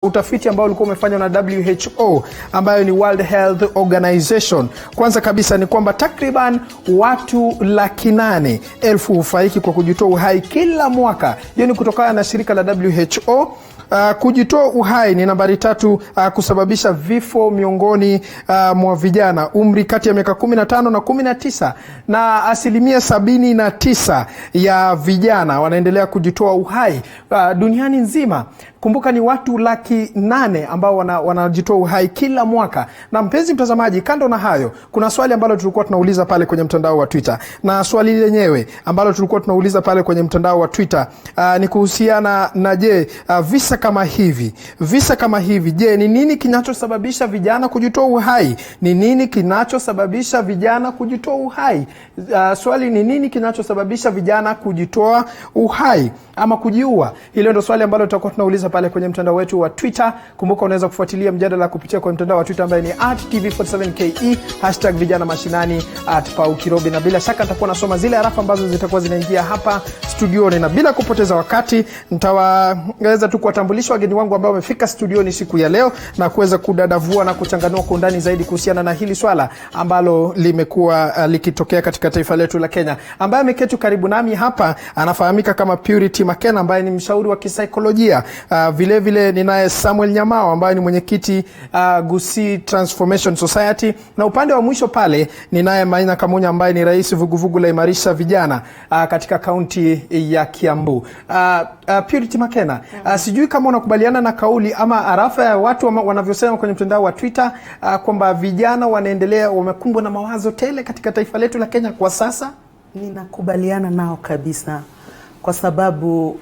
Utafiti ambao ulikuwa umefanywa na WHO ambayo ni World Health Organization. Kwanza kabisa ni kwamba takriban watu 800,000 hufariki kwa kujitoa uhai kila mwaka. Hiyo ni kutokana na shirika la WHO. Kujitoa uhai ni nambari 3 kusababisha vifo miongoni mwa vijana umri kati ya miaka 15 na 19, na asilimia 79 ya vijana wanaendelea kujitoa uhai duniani nzima. Kumbuka ni watu 800,000 ambao wanajitoa uhai kila mwaka. Na mpenzi mtazamaji, kando na hayo, kuna swali ambalo tulikuwa tunauliza pale kwenye mtandao wa Twitter. Na swali lenyewe ambalo tulikuwa tunauliza pale kwenye mtandao wa Twitter ni kuhusiana na visa kama hivi, je, ni nini kinachosababisha vijana kujitoa uhai? Ni nini kinachosababisha vijana kujitoa uhai? Swali ni nini kinachosababisha vijana kujitoa uhai ama kujiua? Hilo ndio swali ambalo tutakuwa tunauliza pale kwenye mtandao wetu wa Twitter. Kumbuka unaweza kufuatilia mjadala kupitia kwa mtandao wa Twitter ambaye ni @tv47ke, #Vijana Mashinani, @paukirobi, na bila shaka nitakuwa nasoma zile arafa ambazo zitakuwa zinaingia hapa studioni. Na bila kupoteza wakati, nitaweza tu kuwatambulisha wageni wangu ambao wamefika studioni siku ya leo na kuweza kudadavua na kuchanganua kwa undani zaidi kuhusiana na hili swala ambalo limekuwa likitokea katika taifa letu la Kenya. Ambaye ameketi karibu nami hapa anafahamika kama Purity Makena ambaye ni mshauri wa kisaikolojia. Vile vile ninaye Samuel Nyamao ambaye ni mwenyekiti Gusii Transformation Society, na upande wa mwisho pale ninaye Maina Kamunya ambaye ni rais vuguvugu la Imarisha Vijana katika kaunti ya Kiambu. Purity Makena, sijui kama unakubaliana na kauli ama arafa ya watu wanavyosema kwenye mtandao wa Twitter kwamba vijana wamekumbwa na mawazo tele katika taifa letu la Kenya kwa sasa. Ninakubaliana nao kabisa, kwa sababu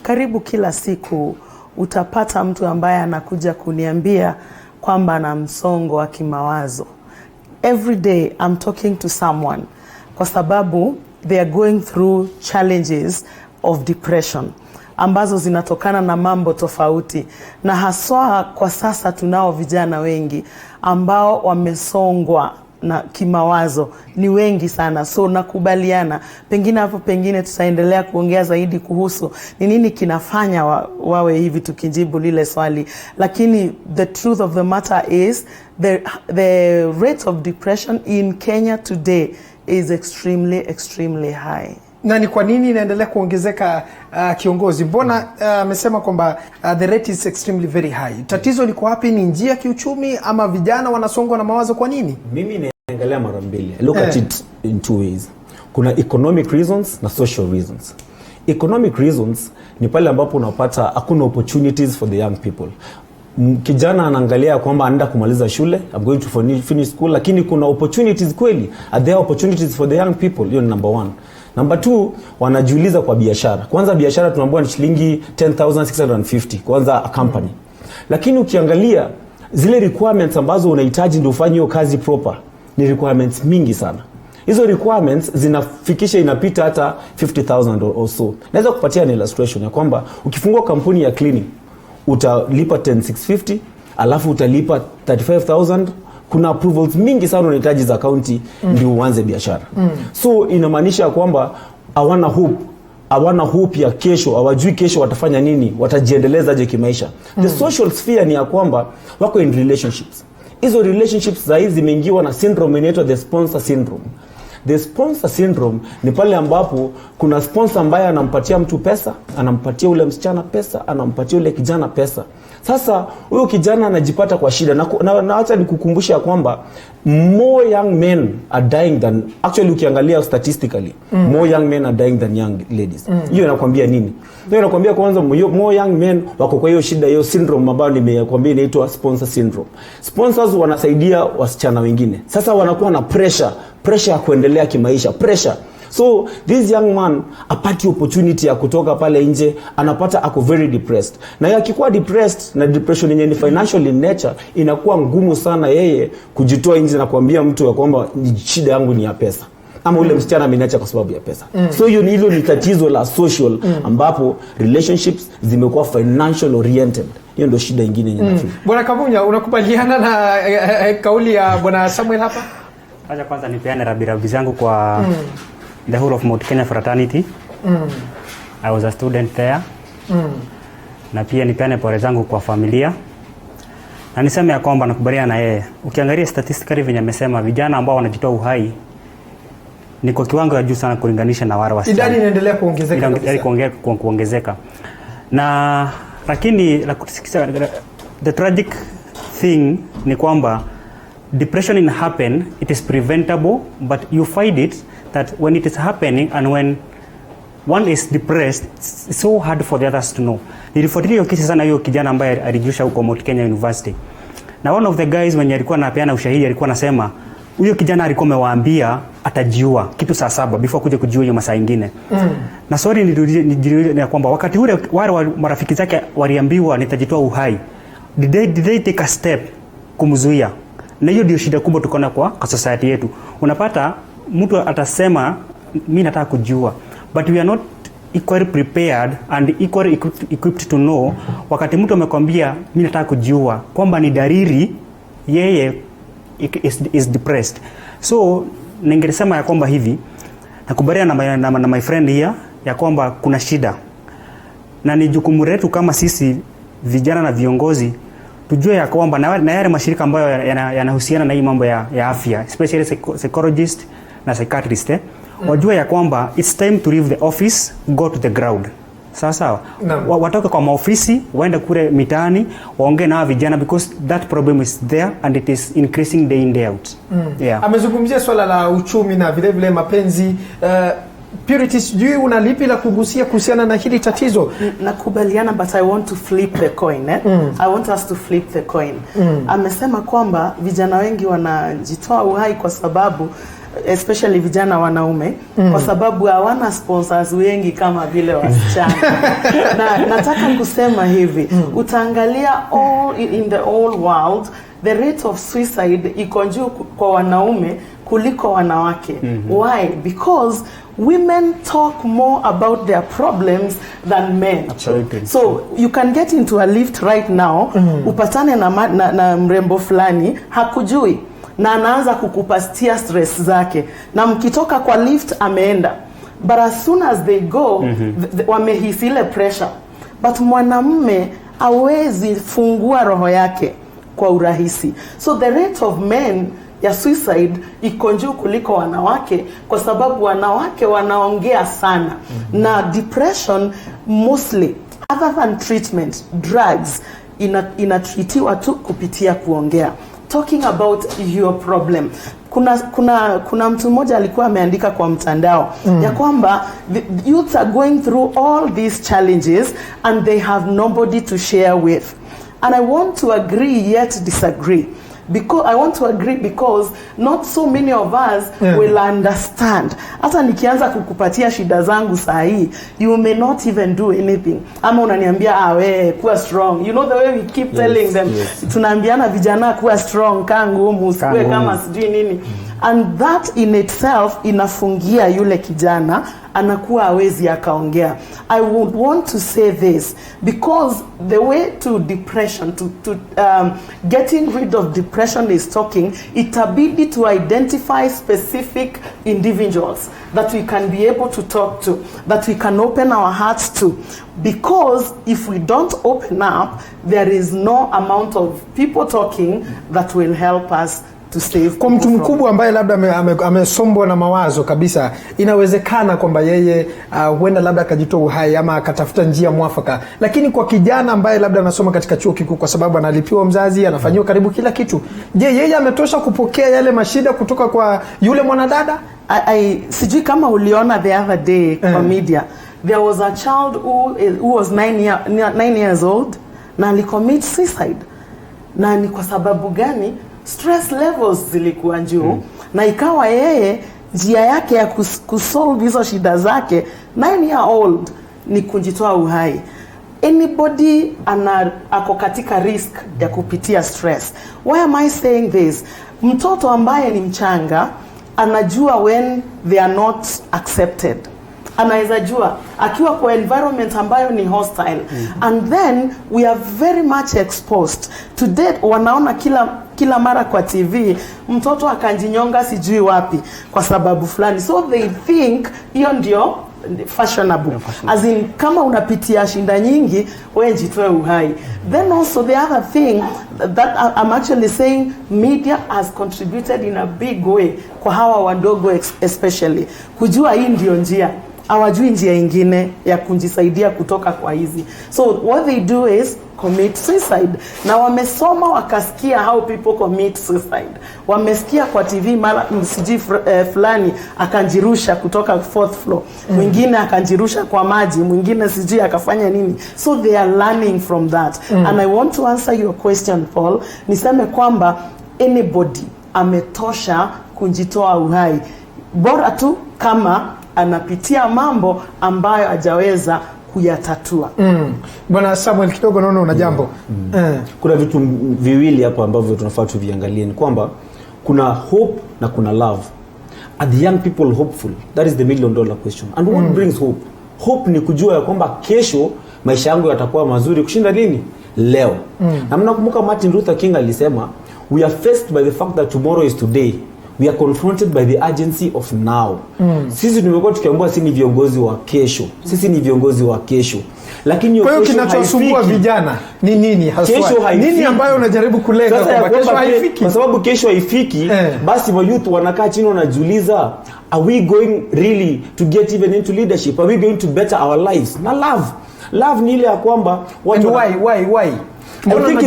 karibu kila siku utapata mtu ambaye anakuja kuniambia kwamba ana msongo wa kimawazo. Every day I'm talking to someone, kwa sababu they are going through challenges of depression ambazo zinatokana na mambo tofauti, na haswa kwa sasa tunao vijana wengi ambao wamesongwa na kimawazo, ni wengi sana. So nakubaliana, pengine tutaendelea kuongea zaidi kuhusu ni nini kinafanya wawe hivi tukijibu lile swali, lakini the truth of the matter is the rate of depression in Kenya today is extremely high. Na ni kwa nini inaendelea kuongezeka kiongozi? Mbona amesema kwamba the rate is extremely very high? Tatizo liko wapi? Ni njia kiuchumi ama vijana wanasongwa na mawazo? Kwa nini? Mimi naangalia mara mbili. Look at it in two ways. Kuna economic reasons na social reasons. Economic reasons ni pale ambapo unapata hakuna opportunities for the young people. Kijana anaangalia kwamba anaenda kumaliza shule, I'm going to finish school, lakini kuna opportunities kweli? Are there opportunities for the young people? Hiyo ni number 1. Number 2, wanajiuliza kwa biashara. Kwanza biashara tunaambiwa ni shilingi 10,650 kwanza a company. Lakini ukiangalia zile requirements ambazo unahitaji ndio ufanye hiyo kazi proper, ni requirements mingi sana. Hizo requirements zinafikisha inapita hata 50,000 or so. Naweza kupatia an illustration ya kwamba ukifungua kampuni ya cleaning utalipa 10,650, alafu utalipa 35,000. Kuna approvals mingi sana unahitaji za county ndio uanze biashara. So inamaanisha kwamba hawana hope ya kesho, hawajui kesho watafanya nini, watajiendeleza aje kimaisha. The social sphere ni ya kwamba wako in relationships. Hizo relationships za hizi zimeingiwa na syndrome inaitwa the sponsor syndrome. The sponsor syndrome ni pale ambapo kuna sponsor ambaye anampatia mtu pesa, anampatia ule msichana pesa, anampatia ule kijana pesa. Sasa huyo kijana anajipata kwa shida, na acha nikukumbusha kwamba more young men are dying than actually, ukiangalia statistically more young men are dying than young ladies. Hiyo inakwambia nini? Hiyo inakwambia kwanza more young men wako kwa hiyo shida, hiyo syndrome ambayo nimekwambia inaitwa sponsor syndrome. Sponsors wanasaidia wasichana wengine, sasa wanakuwa na pressure ya kuendelea kimaisha, pressure. So this young man apati opportunity ya kutoka pale nje, anapata ako very depressed. Na yakikuwa depressed, na depression yenye ni financial in nature, inakuwa ngumu sana yeye kujitoa nje na kuambia mtu ya kwamba shida yangu ni ya pesa, ama ule msichana ameniacha kwa sababu ya pesa. So hilo ni tatizo la social ambapo relationships zimekuwa financial oriented. Hiyo ndio shida nyingine yenye Bwana Kamunya, unakubaliana na kauli ya Bwana Samuel hapa? Acha kwanza nipeane rabirabi zangu kwa the whole of Mount Kenya fraternity. I was a student there. na pia nipeane pole zangu kwa familia. Na niseme ya kwamba nakubaliana na yeye. Ukiangalia statistically venye amesema vijana ambao wanajitoa uhai ni kwa kiwango ya juu sana kulinganisha na wale wasichana. Idadi inaendelea kuongezeka. Kuongezeka. Na lakini the tragic thing ni kwamba depression happen, it is preventable, but you find it that when it is happening and when one is depressed, it's so hard for the others to know. Nilifuatilia hiyo kesi sana, hiyo kijana ambaye alijusha huko Mount Kenya University. Na one of the guys when alikuwa anapeana ushahidi alikuwa anasema huyo kijana alikuwa amewaambia atajiua kitu saa 7 before kuja kujiua hiyo masaa nyingine. Na sorry ni kwamba wakati ule wale marafiki zake waliambiwa nitajitoa uhai. Did they take a step kumzuia? Na hiyo ndio shida kubwa tuko kwa society yetu. Unapata mtu atasema mimi nataka kujiua, but we are not equally prepared and equally equipped to know wakati mtu amekwambia mimi nataka kujiua kwamba ni dalili yeye is depressed. So ningesema ya kwamba hivi nakubaliana na my friend here ya kwamba kuna shida, na ni jukumu letu kama sisi vijana na viongozi tujue ya kwamba na yale mashirika ambayo yanahusiana na hii mambo ya afya, especially psychologist na psychiatrist, wajue ya kwamba it's time to leave the office, go to the ground. Sawa. Watoke kwa maofisi, waende kule mitaani, waongee na vijana because that problem is there and it is increasing day in day out. Yeah. Amezungumzia swala la uchumi na vile vile mapenzi. Purity, sijui unalipi la kugusia kuhusiana na hili tatizo? Nakubaliana, but I want to flip the coin. I want us to flip the coin. Amesema kwamba vijana wengi wanajitoa uhai kwa sababu especially vijana wanaume kwa sababu hawana sponsors wengi kama vile wasichana. Na nataka kusema hivi, utaangalia in the whole world the rate of suicide iko juu kwa wanaume kuliko wanawake. Why? Because women talk more about their problems than men. Absolutely. So you can get into a lift right now, upatane na mrembo fulani hakujui na anaanza kukupatia stress zake, na mkitoka kwa lift ameenda, but as soon as they go wamehisi ile pressure. But mwanamume hawezi fungua roho yake kwa urahisi. So the rate of men ya suicide iko juu kuliko wanawake kwa sababu wanawake wanaongea sana. Na depression mostly other than treatment, drugs inatreatiwa tu kupitia kuongea. Talking about your problem. Kuna mtu mmoja alikuwa ameandika kwa mtandao ya kwamba the youth are going through all these challenges and they have nobody to share with. And I want to agree yet disagree. I want to agree because not so many of us will understand. Hata nikianza kukupatia shida zangu saa hii, you may not even do anything. Ama unaniambia we kuwa strong. You know the way we keep telling them. Tunaambiana vijana kuwa strong, kaa ngumu, usikue kama sijui nini. And that in itself inafungia yule kijana, anakuwa hawezi akaongea. I would want to say this because the way to depression, to getting rid of depression is talking, itabidi to identify specific individuals that we can be able to talk to, that we can open our hearts to. Because if we don't open up, there is no amount of people talking that will help us to save. Kwa mtu mkubwa ambaye labda amesombwa na mawazo kabisa, inawezekana kwamba yeye huenda labda akajitoa uhai ama akatafuta njia mwafaka. Lakini kwa kijana ambaye labda anasoma katika chuo kikuu kwa sababu analipiwa mzazi, anafanyiwa karibu kila kitu, je, yeye ametosha kupokea yale mashida kutoka kwa yule mwanadada? Sijui kama uliona the other day kwa media, there was a child who was 9 years old na alicommit suicide. Na ni kwa sababu gani? Stress levels zilikuwa juu na ikawa yeye njia yake ya kusolve hizo shida zake 9 year old ni kujitoa uhai. Anybody ako katika risk ya kupitia stress. Why am I saying this? Mtoto ambaye ni mchanga anajua when they are not accepted. Anaweza jua akiwa kwa environment ambayo ni hostile. And then we are very much exposed to that. Wanaona kila mara kwa TV mtoto akanjinyonga sijui wapi kwa sababu fulani, so they think hiyo ndio fashionable. As in, kama unapitia shinda nyingi, wewe jitoe uhai. Then also the other thing that I'm actually saying, media has contributed in a big way kwa hawa wadogo especially. Kujua hii ndio njia. Hawajui njia ingine ya kujisaidia kutoka kwa hizi. So what they do is commit suicide. Na wamesoma wakasikia how people commit suicide. Wamesikia kwa TV mara msiji fulani akanjirusha kutoka 4th floor. Mwingine akanjirusha kwa maji, mwingine siji akafanya nini. So they are learning from that. And I want to answer your question, Paul. Niseme kwamba anybody ametosha kujitoa uhai. Bora tu kama anapitia mambo ambayo hajaweza kuyatatua. Bwana Samuel, kidogo naona una jambo. Kuna vitu viwili hapa ambavyo tunafaa tuviangalie, ni kwamba kuna hope na kuna love. Are the young people hopeful? That is the $1 million question. And what brings hope? Hope ni kujua ya kwamba kesho maisha yangu yatakuwa mazuri kushinda nini? Leo. Na mnakumbuka Martin Luther King alisema, we are faced by the fact that tomorrow is today. We are confronted by the urgency of now. Sisi tumekuwa tukiambiwa sisi ni viongozi wa kesho. Sisi ni viongozi wa kesho. Lakini kwa hiyo kinachosumbua vijana ni nini haswa? Nini ambayo unajaribu kulenga kwamba kesho haifiki? Kwa sababu kesho haifiki, basi wa youth wanakaa chini wanajiuliza, are we going really to get even into leadership? Are we going to better our lives? Na love ni ile ya kwamba why? I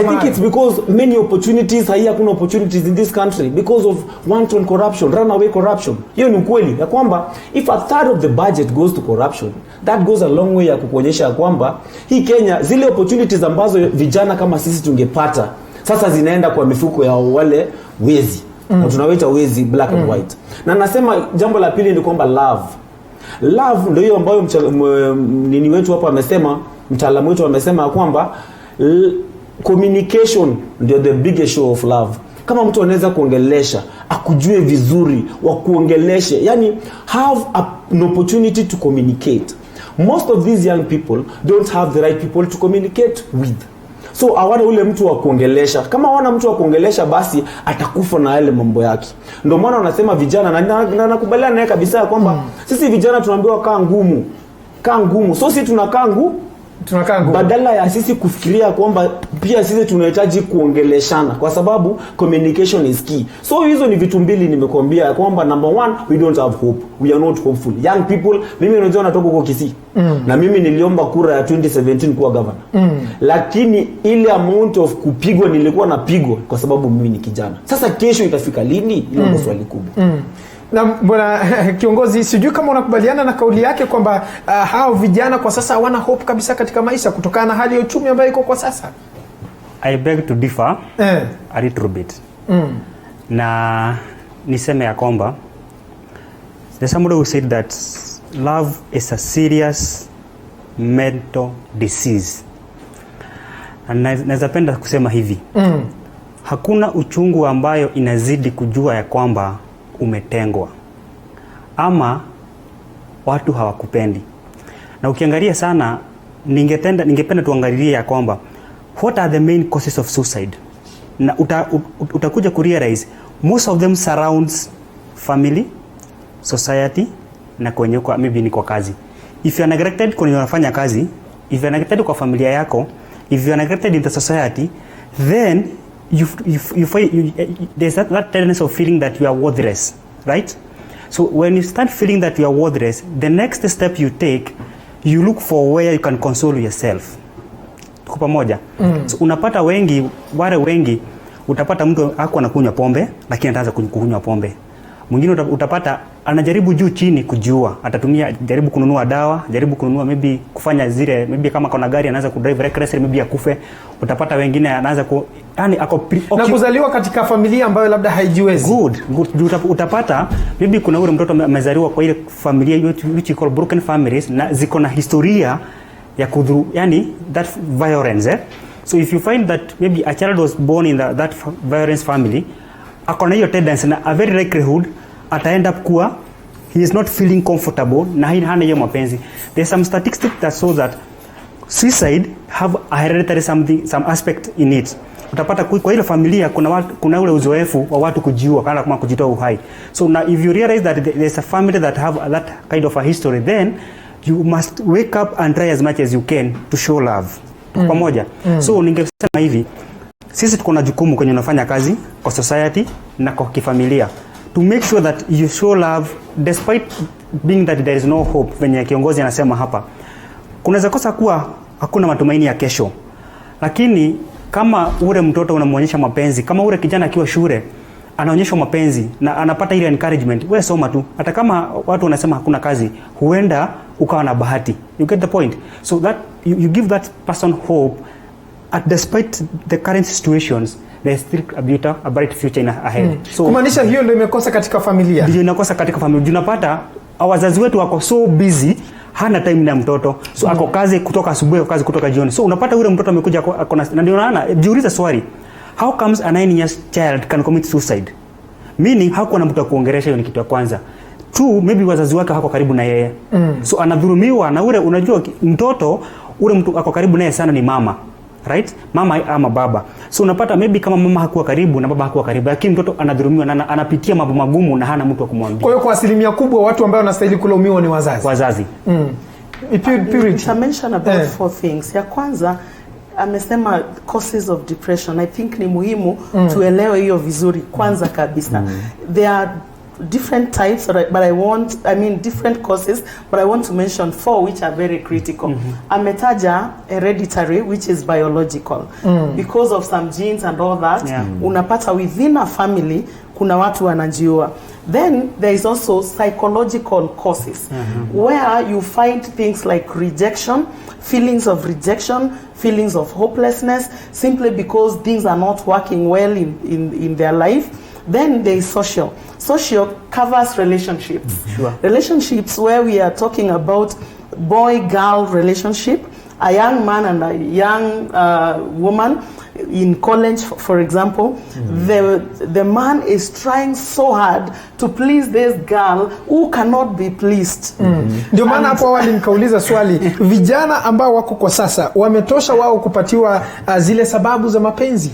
think it's because many opportunities, hakuna opportunities in this country because of wanton corruption, runaway corruption. Hiyo ni ukweli ya kwamba if a third of the budget goes to corruption, that goes a long way ya kukuonyesha kwamba hii Kenya, zile opportunities ambazo vijana kama sisi tungepata sasa zinaenda kwa mifuko ya wale wezi. Na tunawaita wezi black and white. Na nasema jambo la pili ni kwamba love ndio hiyo ambayo nini wetu hapa amesema, mtaalamu wetu amesema kwamba communication ndio the biggest show of love. Kama mtu anaweza kuongelesha, akujue vizuri, wakuongeleshe, yani have an opportunity to communicate. Most of these young people don't have the right people to communicate with. So hawana ule mtu wa kuongelesha. Kama hawana mtu wa kuongelesha, basi atakufa na yale mambo yake. Ndio maana wanasema vijana, na nakubaliana naye kabisa kwamba sisi vijana tunaambiwa kaa ngumu. So sisi tunakaa ngumu badala ya sisi kufikiria kwamba pia sisi tunahitaji kuongeleshana, kwa sababu communication is key. So hizo ni vitu mbili nimekuambia kwamba number 1, we don't have hope, we are not hopeful. Young people, mimi unajua natoka huko Kisii, na mimi niliomba kura ya 2017 kuwa governor. Lakini ile amount of kupigwa nilikuwa napigwa kwa sababu mimi ni kijana. Sasa kesho itafika lini? Hilo ndio swali kubwa. Na bwana kiongozi, sijui kama unakubaliana na kauli yake kwamba hao vijana kwa sasa hawana hope kabisa katika maisha kutokana na hali ya uchumi ambayo iko kwa sasa. I beg to differ a little bit. Na niseme ya kwamba there's somebody who said that love is a serious mental disease. Na naweza penda kusema hivi. Hakuna uchungu ambayo inazidi kujua ya kwamba umetengwa ama watu hawakupendi. Na ukiangalia sana, ningependa tuangalie ya kwamba what are the main causes of suicide. Na utakuja kurealize most of them surrounds family, society, na kwenye kwa maybe ni kwa kazi. If you are neglected kwenye unafanya kazi, if you are neglected kwa familia yako, if you are neglected in the society, then there's that tendency of feeling that you are worthless, right? So when you start feeling that you are worthless, the next step you take, you look for where you can console yourself. Tuko pamoja? So unapata wale wengi utapata mtu hako anakunywa pombe lakini ataanza kunywa pombe. Mwingine utapata anajaribu juu chini kujua, atatumia jaribu kununua dawa, jaribu kununua maybe kufanya zile maybe kama kuna gari anaanza kudrive recklessly maybe akufe. Utapata wengine anaanza yani na kuzaliwa katika familia ambayo labda haijiwezi. Good. Utapata maybe kuna ule mtoto amezaliwa kwa ile familia which you call broken families, na ziko na historia ya kudhuru, yani that violence. So if you find that maybe a child was born in that violence family, akona hiyo tendency na a very likelihood ataend up kuwa he is not feeling comfortable na hana hiyo mapenzi. There's some statistics that show that suicide have a hereditary some aspect in it. utapata kwa ile familia kuna ule uzoefu wa watu kujiua kama kujitoa uhai. So now if you realize that there's a family that have that kind of a history, then you must wake up and try as much as you can to show love pamoja. So ningesema hivi, sisi tuko na jukumu kwenye unafanya kazi kwa society na kwa kifamilia to make sure that you show love despite being that there is no hope. Venye kiongozi anasema hapa, kunaweza kosa kuwa hakuna matumaini ya kesho, lakini kama ule mtoto unamuonyesha mapenzi, kama ule kijana akiwa shule anaonyeshwa mapenzi na anapata ile encouragement, wewe soma tu, hata kama watu wanasema hakuna kazi, huenda ukawa na bahati. You get the point? So that you give that person hope at despite the current situations, there's still a bright future ahead. So kumaanisha hiyo ndio imekosa katika familia. Ndio inakosa katika familia. Unapata wazazi wetu wako so busy, hana time na mtoto. So ako kazi kutoka asubuhi, kazi kutoka jioni. So unapata yule mtoto amekuja ako na ndio unaona, jiulize swali. How comes a 9 years child can commit suicide? Meaning hakuwa na mtu wa kuongelesha, hiyo ni kitu ya kwanza. Two, maybe wazazi wake hako karibu na yeye. So anadhulumiwa na ule, unajua mtoto ule mtu ako karibu naye sana ni mama. Right? Mama ama baba. So unapata maybe kama mama hakuwa karibu na baba hakuwa karibu, lakini mtoto anadhulumiwa na anapitia mambo magumu na hana mtu wa kumwambia. Kwa hiyo kwa asilimia kubwa watu ambao wanastahili kulaumiwa ni wazazi. Wazazi. I mentioned about 4 things. Ya kwanza amesema causes of depression. I think ni muhimu tuelewe hiyo vizuri kwanza kabisa. There are different types, but different causes, but I want to mention 4 which are very critical. Ametaja hereditary, which is biological. Because of some genes and all that, unapata within a family kuna watu wanajiua. Then there is also psychological causes, where you find things like rejection, feelings of rejection, feelings of hopelessness, simply because things are not working well in their life. Then there is social. Social covers relationships. Relationships where we are talking about boy-girl relationship, a young man and a young woman in college, for example. The man is trying so hard to please this girl who cannot be pleased. Ndio maana hapo awali nikauliza swali, vijana ambao wako kwa sasa wametosha wao kupatiwa zile sababu za mapenzi?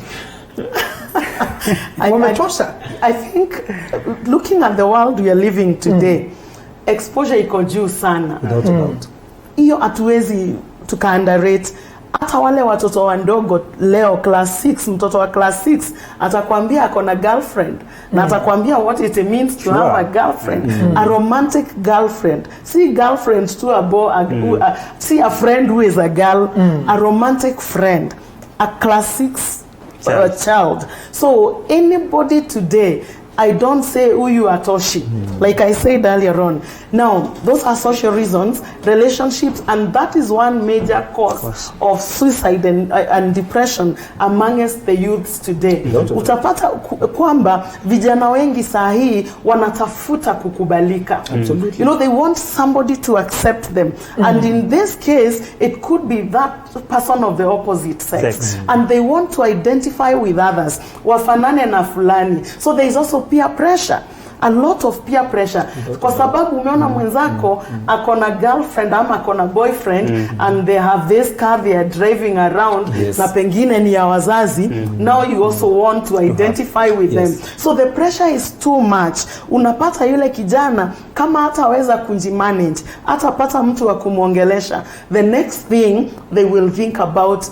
I think looking at the world we are living today, exposure iko juu sana. Without a doubt. Hiyo hatuwezi tuka underrate. Hata wale watoto wandogo leo class 6, mtoto wa class 6 atakwambia ako na girlfriend, na atakwambia what it means to have a girlfriend, a romantic girlfriend. See girlfriend to a boy, see a friend who is a girl, a romantic friend, a class 6 child. So anybody today, I don't say huyu atoshi, like I said earlier on. Now, those are social reasons, relationships, and that is one major cause of suicide and depression amongst the youths today. Utapata kwamba vijana wengi saa hii wanatafuta kukubalika. You know, they want somebody to accept them. And in this case, it could be that person of the opposite sex. And they want to identify with others. Wafanane na fulani. So there is also peer pressure. A lot of peer pressure. Kwa sababu umeona mwenzako akona girlfriend ama akona boyfriend, and they have this car they are driving around, na pengine ni ya wazazi. Now you also want to identify with them. So the pressure is too much. Unapata yule kijana kama hataweza kujimanage, hatapata mtu wa kumuongelesha, the next thing they will think about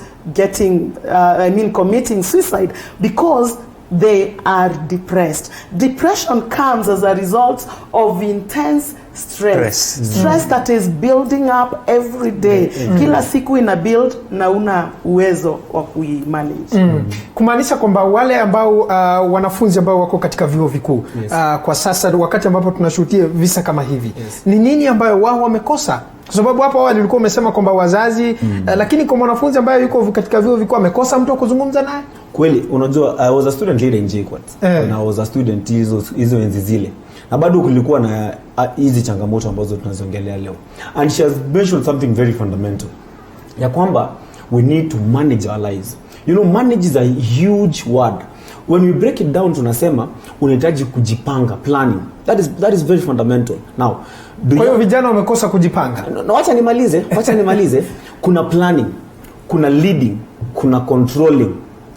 committing suicide, because they are depressed. Depression comes as a result of intense stress that is building up every day. Kila siku ina build na una uwezo wa kuimanage. Kumaanisha kwamba wale ambao wanafunzi ambao wako katika vyuo vikuu kwa sasa, wakati ambapo tunashuhudia visa kama hivi, ni nini ambayo wao wamekosa? Kwa sababu hapo awali ulikuwa umesema kwamba wazazi, lakini kwa mwanafunzi ambaye yuko katika vyuo vikuu amekosa mtu wa kuzungumza naye. Kweli, unajua I was a student leader in JKUAT. And I was a student hizo enzi zile. Na bado kulikuwa na hizi changamoto ambazo tunazongelea leo. And she has mentioned something very fundamental. Ya kwamba we need to manage our lives. You know, manage is a huge word. When we break it down, tunasema unahitaji kujipanga, planning. That is very fundamental. Now, kwa hiyo vijana wamekosa kujipanga. No, wacha nimalize. Kuna planning, kuna leading, kuna controlling,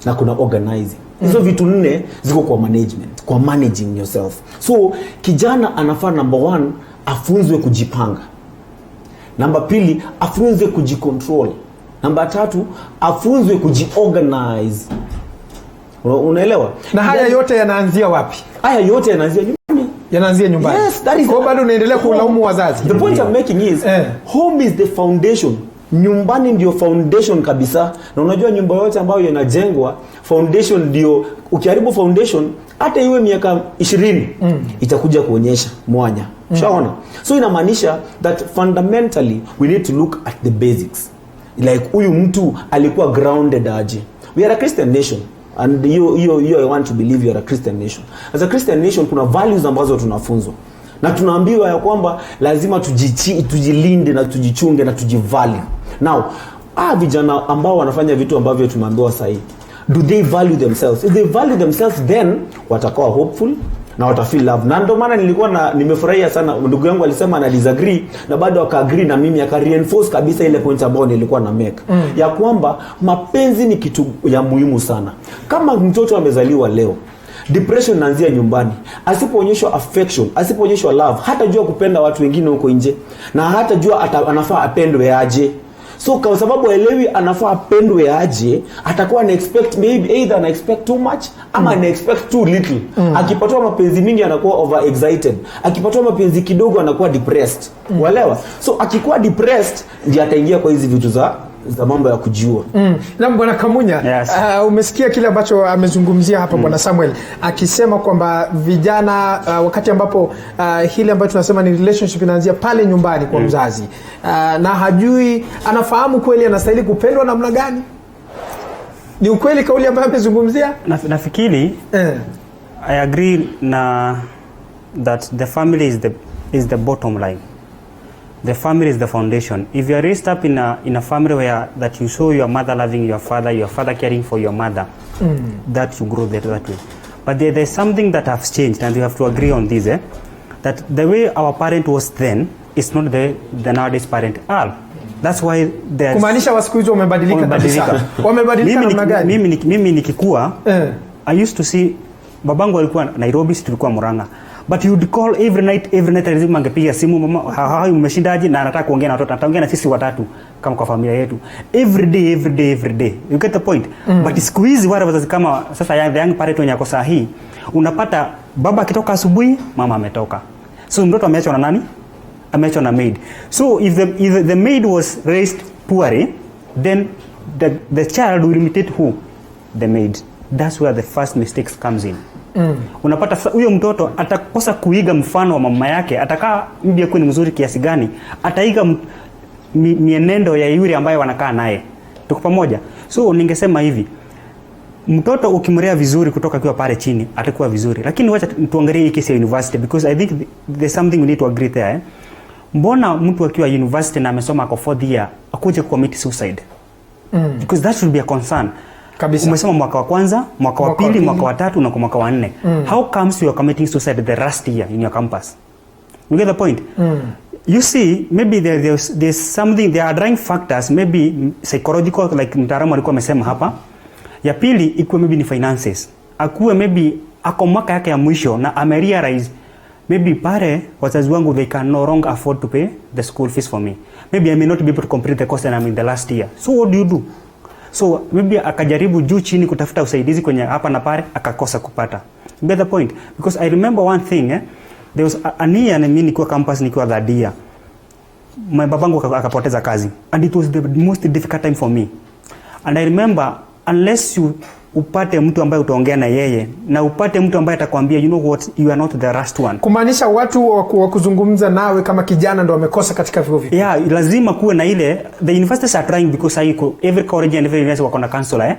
na kuna organizing. Hizo vitu nne ziko kwa management, kwa managing yourself. So kijana anafaa number 1 afunzwe kujipanga. Namba 2 afunzwe kujicontrol. Namba 3 afunzwe kujiorganize. Unaelewa? Na haya yote yanaanzia wapi? Haya yote yanaanzia nyumbani. Yanaanzia nyumbani. Yes, that is. Kwa bado unaendelea kulaumu wazazi. The point I'm making is home is the foundation. Nyumbani ndio foundation kabisa. Na unajua nyumba yote ambayo inajengwa, foundation ndio, ukiharibu foundation hata iwe miaka 20 itakuja kuonyesha mwanya. Ushaona? So inamaanisha that fundamentally we need to look at the basics. Like huyu mtu alikuwa grounded aje. We are a Christian nation. And I want to believe you are a Christian nation. As a Christian nation kuna values ambazo tunafunzwa. Na tunaambiwa ya kwamba lazima tujilinde na tujichunge na tujivalue. Now, vijana ambao wanafanya vitu ambavyo tumeambiwa sahihi, do they value themselves? If they value themselves, then watakuwa hopeful na watafeel love. Na ndio maana nimefurahia sana ndugu yangu alisema ana disagree na bado aka-agree na mimi, aka-reinforce kabisa ile point ambayo nilikuwa na make. Ya kwamba mapenzi ni kitu ya muhimu sana. Kama mtoto amezaliwa leo, depression inaanzia nyumbani. Asipoonyeshwa affection, asipoonyeshwa love, hatajua kupenda watu wengine huko nje, na hatajua anafaa apendwe aje. So kwa sababu elewi anafaa apendwe aje, atakuwa ana expect, maybe either ana expect too much ama ana expect too little. Akipatwa mapenzi mingi anakuwa over excited, akipatwa mapenzi kidogo anakuwa depressed. Uelewa? So akikuwa depressed ndiye ataingia kwa hizi vitu za mambo ya kujiua. Na Bwana Kamunya, yes. Umesikia kile ambacho amezungumzia hapa Bwana Samuel akisema kwamba vijana wakati ambapo hili ambacho tunasema ni relationship inaanzia pale nyumbani kwa mzazi, na hajui, anafahamu kweli anastahili kupendwa namna gani. Ni ukweli kauli ambayo amezungumzia? Nafikiri I agree na that the family is the bottom line. The family is the foundation. If you are raised up in a family where that you saw your mother loving your father caring for your mother, that you grow that way. But there's something that has changed, and we have to agree on this, that the way our parent was then is not the nowadays parent are. That's why there's kumaanisha wa siku hizo wamebadilika kabisa. Wamebadilika namna gani? Mimi nikikua I used to see babangu alikuwa Nairobi, sisi tulikuwa Murang'a. But you would call every night lazima angepiga simu, mama how umeshindaje, na anataka kuongea na watoto, ataongea na sisi watatu kama kwa familia yetu every day. You get the point? But siku hizi wale wazazi kama sasa young parent wenye kosa hii, unapata baba akitoka asubuhi mama ametoka, so mtoto ameachwa na nani? Ameachwa na maid. So if the maid was raised poorly, then the child will imitate who? The maid. That's where the first mistakes comes in. Unapata huyo mtoto atakosa kuiga mfano wa mama yake, atakaa mbi yako ni mzuri kiasi gani, ataiga mienendo ya yule ambaye wanakaa naye. Tuko pamoja? So ningesema hivi, mtoto ukimlea vizuri kutoka kwa pale chini atakuwa vizuri. Lakini wacha tuangalie hii kesi ya university, because I think there's something we need to agree there. Mbona mtu akiwa university na amesoma kwa 4th year akuje commit suicide? Because that should be a concern. Kabisa. Umesoma mwaka wa kwanza, mwaka wa pili, mwaka wa tatu na mwaka wa 4. How comes you are committing suicide the last year in your campus? You get the point? You see, maybe there's something, there are driving factors, maybe psychological, like mtaalamu alikuwa amesema hapa. Ya pili ikuwe maybe ni finances. Akuwe maybe ako mwaka yake ya mwisho na amerealize maybe pare wazazi wangu they can no longer afford to pay the school fees for me. Maybe I may not be able to complete the course and I'm in the last year. So what do you do? So maybe akajaribu juu chini kutafuta usaidizi kwenye hapa na pale, akakosa kupata. You get the point? Because I remember one thing, there was an year mimi nikiwa campus, nikiwa third year, my babangu akapoteza kazi, and it was the most difficult time for me. And I remember, unless you upate mtu ambaye utaongea na yeye na upate mtu ambaye atakwambia you know what, you are not the last one. Kumaanisha watu wa kuzungumza nawe kama kijana ndio wamekosa katika vyuo vikuu. Yeah, lazima kuwe na ile, the universities are trying, because every college and every university wako na counselor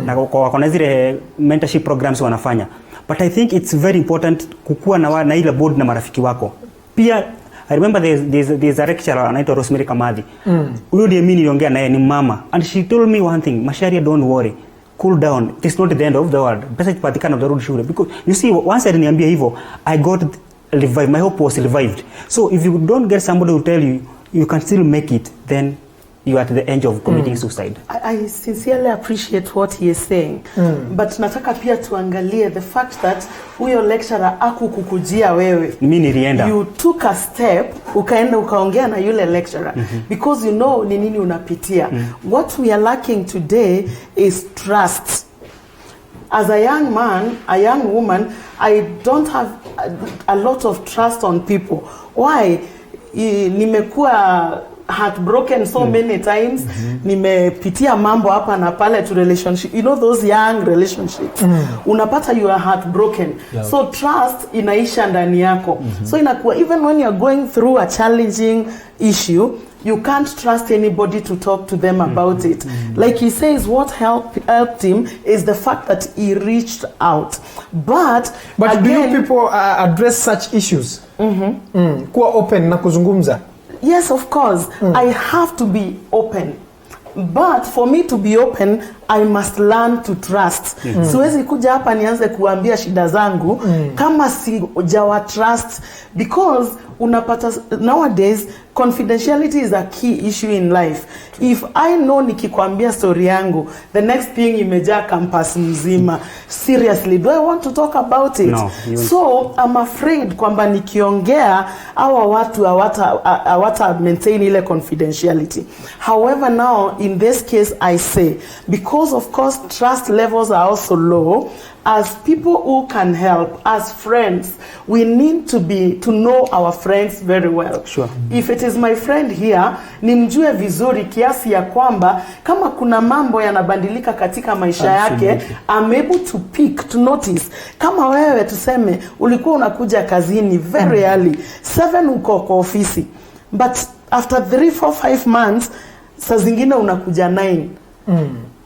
na wako na zile mentorship programs wanafanya. But I think it's very important kukua na ile board na marafiki wako. Pia I remember there's a lecturer anaitwa Rosemary Kamadhi. Huyo ndiye mimi niliongea naye, ni mama, and she told me one thing, Masharia, don't worry, cool down, it's not the end of the world. Pesa ipatikana utarudi shule. Because you see, once aliniambia hivyo, I got revived, my hope was revived. So if you don't get somebody who tell you you can still make it, then you are at the edge of committing suicide. I sincerely appreciate what he is saying. But nataka pia tuangalie the fact that huyo lecturer akukukujia wewe. Mimi nilienda. You took a step, ukaenda ukaongea na yule lecturer because you know ni nini unapitia. What we are lacking today is trust. As a young man, a young woman, I don't have a lot of trust on people. Why? Nimekuwa heartbroken so many times. Nimepitia mambo hapa na pale to relationship. You know those young relationships. Unapata you are heartbroken. So trust inaisha ndani yako. So inakuwa even when you're going through a challenging issue, you can't trust anybody to talk to them about it. Like he says, what helped him is the fact that he reached out. But again, do you people address such issues? Kuwa open na kuzungumza? Yes, of course. I have to be open. But for me to be open, I must learn to trust. Siwezi kuja hapa nianze kuambia shida zangu kama sijawa trust, because unapata nowadays confidentiality is a key issue in life. If I know nikikwambia story yangu, the next thing imejaa campus mzima. Seriously, do I want to talk about it? No. So I'm afraid kwamba nikiongea hawa watu hawata maintain ile confidentiality. However, now in this case I say, because of course trust levels are also low, as people who can help, as friends, we need to know our friends very well. Sure. If it is my friend here, nimjue vizuri kiasi ya kwamba kama kuna mambo yanabadilika katika maisha yake, I'm able to pick, to notice. Kama wewe tuseme ulikuwa unakuja kazini very early, 7 uko kwa ofisi, but after 3, 4, 5 months saa zingine unakuja 9.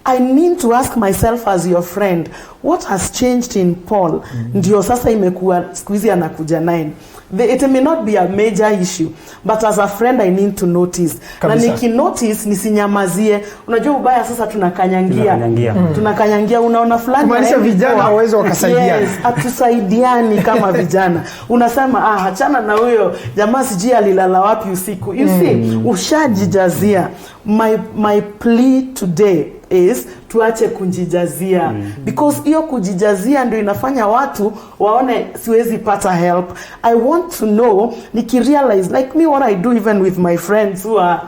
I need to ask myself as your friend, what has changed in Paul? Ndio sasa imekuwa siku hizi anakuja 9. It may not be a major issue, but as a friend I need to notice. Kabisa. Na niki-notice nisinyamazie. Unajua ubaya sasa tunakanyangia. Unaona fulani. Kumaanisha vijana hawawezi wakasaidiana. Yes, hatusaidiani kama vijana. Unasema achana na huyo jamaa sijui alilala wapi usiku. You see, ushajijazia. My plea today is tuache kujijazia. Because hiyo kujijazia ndio inafanya watu waone siwezi pata help. I want to know, nikirealize, like me, what I do even with my friends who are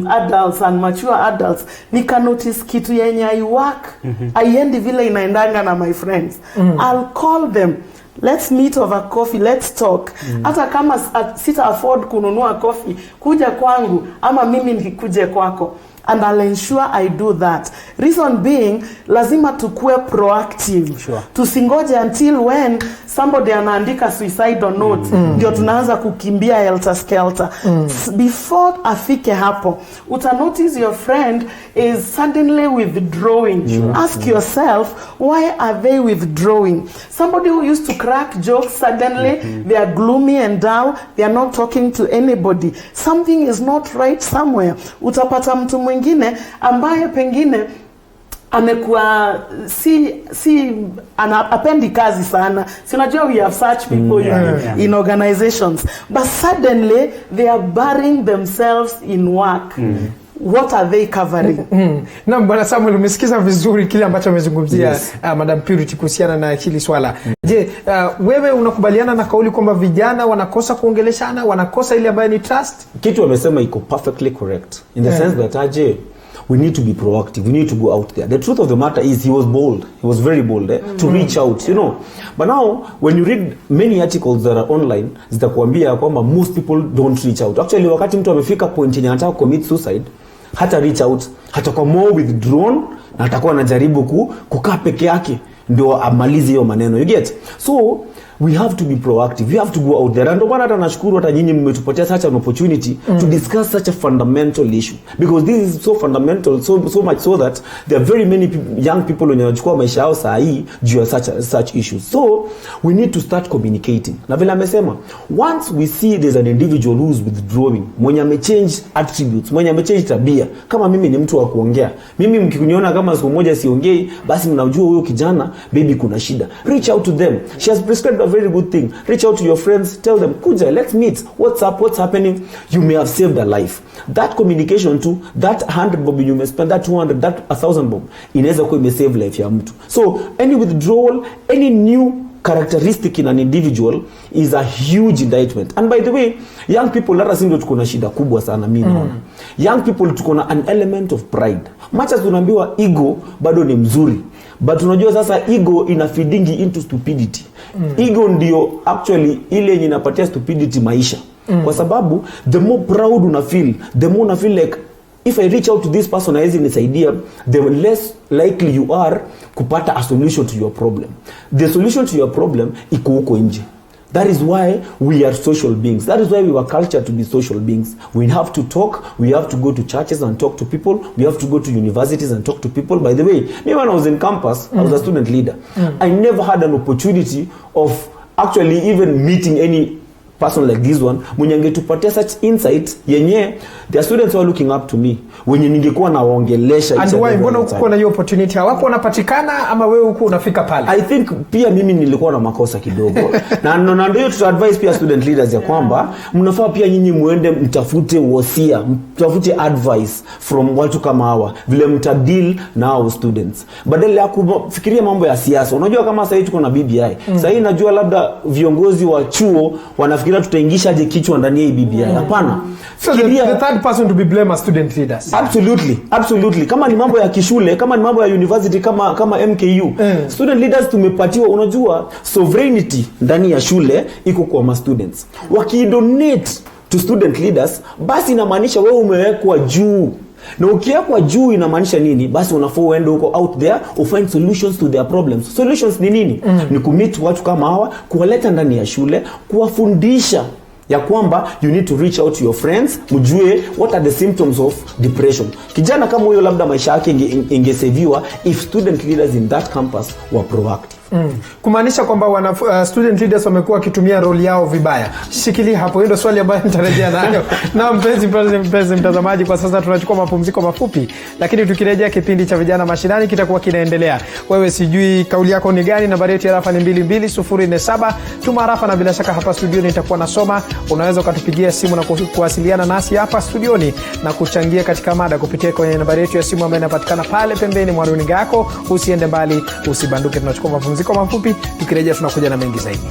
adults and mature adults, nika notice kitu yenye I work, aiendi vile inaendanga na my friends. I'll call them. Let's meet over coffee, let's talk. Hata kama sita afford kununua coffee, kuja kwangu ama mimi nikuje kwako. And I'll ensure I do that. Reason being, lazima tukue proactive. Sure. Tusingoje until when somebody anaandika suicidal note, ndio tunaanza kukimbia helter skelter. Before afike hapo, uta notice your friend is suddenly withdrawing. Ask yourself, why are they withdrawing? Somebody who used to crack jokes, suddenly they are gloomy and dull, they are not talking to anybody. Something is not right somewhere. Utapata mtu mwingine ambaye pengine amekuwa apendi kazi sana. Si unajua we have such people in organizations, but suddenly they are burying themselves in work. What are they covering? Na Bwana Samuel, umesikiza vizuri kile ambacho amezungumzia Madam Purity kuhusiana na hili swala. Je, wewe unakubaliana na kauli kwamba vijana wanakosa kuongeleshana, wanakosa ile ambayo ni trust? Kitu amesema iko perfectly correct in the sense that we need to be proactive, we need to go out there. The truth of the matter is he was bold, he was very bold to reach out, you know. But now when you read many articles that are online, zitakwambia kwamba most people don't reach out. Actually wakati mtu amefika point yenye anataka commit suicide, hata reach out, hatakuwa more withdrawn na atakuwa anajaribu kukaa peke yake ndio amalize hiyo maneno, you get. So we have to be proactive, we have to go out there. And hata nashukuru hata nyinyi mmetupatia such an opportunity to discuss such a fundamental issue, because this is so fundamental, so much so that there are very many young people wenye wanachukua maisha yao saa hii juu ya such issues. So we need to start communicating. Na vile amesema, once we see there's an individual who's withdrawing, mwenye amechange attributes, mwenye amechange tabia, kama mimi ni mtu wa kuongea, mimi mkikuniona kama siku moja siongei, basi mnajua huyo kijana baby kuna shida, reach out to them. She has prescribed very good thing. Reach out to your friends, tell them, kuja, let's meet. What's up? What's happening? You may have saved a life. That communication too, that 100 bob you may spend, that 200, that 1,000 bob, inaweza kuwa ime save life ya mtu. So any withdrawal, any new characteristic in an individual is a huge indictment. And by the way, young people, let us know tuko na shida kubwa sana mimi naona. Young people tuko na an element of pride. Much as tunaambiwa ego bado ni mzuri, but unajua sasa ego ina feeding into stupidity. Ego ndio actually ile yenye inapatia stupidity maisha. Kwa sababu the more proud una feel, the more una feel like if I reach out to this person haizi nisaidia, the less likely you are kupata a solution to your problem. The solution to your problem iko huko nje. That is why we are social beings. That is why we were cultured to be social beings. We have to talk. We have to go to churches and talk to people. We have to go to universities and talk to people. By the way, me when I was in campus, I was a student leader. I never had an opportunity of actually even meeting any person like this one. Mwenye angetupatia such insight yenye, the students were looking up to me. Wenye ningekuwa nawaongelesha. And why, mbona uko na hiyo opportunity? Hawapo wanapatikana ama wewe uko unafika pale? I think pia mimi nilikuwa na makosa kidogo. na ndio tu advise pia student leaders ya kwamba mnafaa pia nyinyi muende mtafute wosia, mtafute advice from watu kama hawa, vile mtadeal na hao students. Badala ya kufikiria mambo ya siasa. Unajua kama sasa tuko na BBI. Sasa hii najua labda viongozi wa chuo wanafikiria tutaingisha aje kichwa ndani ya BBI. Hapana. So the third person to be blamed as student leaders. Absolutely. Kama ni mambo ya kishule, kama ni mambo ya university, kama MKU. Student leaders tumepatiwa, unajua, sovereignty ndani ya shule iko kwa ma students. Wakidonate to student leaders, basi inamaanisha wewe umewekwa juu. Na ukiwekwa juu inamaanisha nini? Basi unafaa uende huko out there find solutions to their problems. Solutions ni nini? Ni kumeet watu kama hawa, kuwaleta ndani ya shule, kuwafundisha ya kwamba you need to reach out to your friends, mjue what are the symptoms of depression. Kijana kama huyo labda maisha yake ingeseviwa if student leaders in that campus were proactive. Kumaanisha kwamba student leaders wamekuwa wakitumia role yao vibaya. Shikilia hapo, hilo swali ambalo nitarejea nayo. Na mpenzi mtazamaji, kwa sasa tunachukua mapumziko mafupi, lakini tukirejea kipindi cha Vijana Mashinani kitakuwa kinaendelea. Wewe sijui kauli yako ni gani? Nambari yetu ya rafa ni 22047. Tuma rafa na bila shaka hapa studioni nitakuwa nasoma. Unaweza ukatupigia simu na kuwasiliana nasi hapa studioni na kuchangia katika mada kupitia kwenye nambari yetu ya simu ambayo inapatikana pale pembeni mwa runinga yako. Usiende mbali, usibanduke, tunachukua mapumziko mafupi, tukirejea tunakuja na mengi zaidi.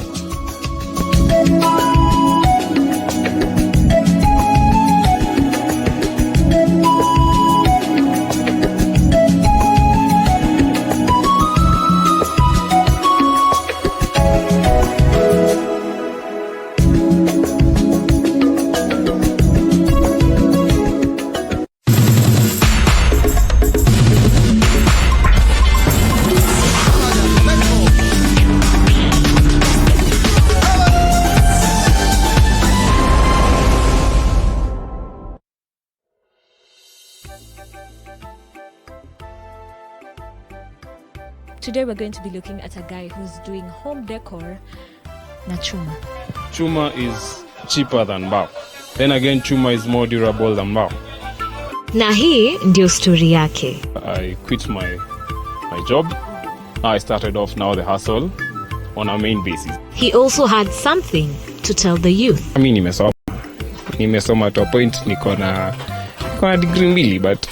Today we're going to be looking at a guy who's doing home decor na chuma. Chuma is cheaper than mbao. Then again, chuma is more durable than mbao. Na hii ndio story yake. I quit my job. I started off now the hustle on a main basis. He also had something to tell the youth. Mimi nimesoma to a point niko na degree mbili, but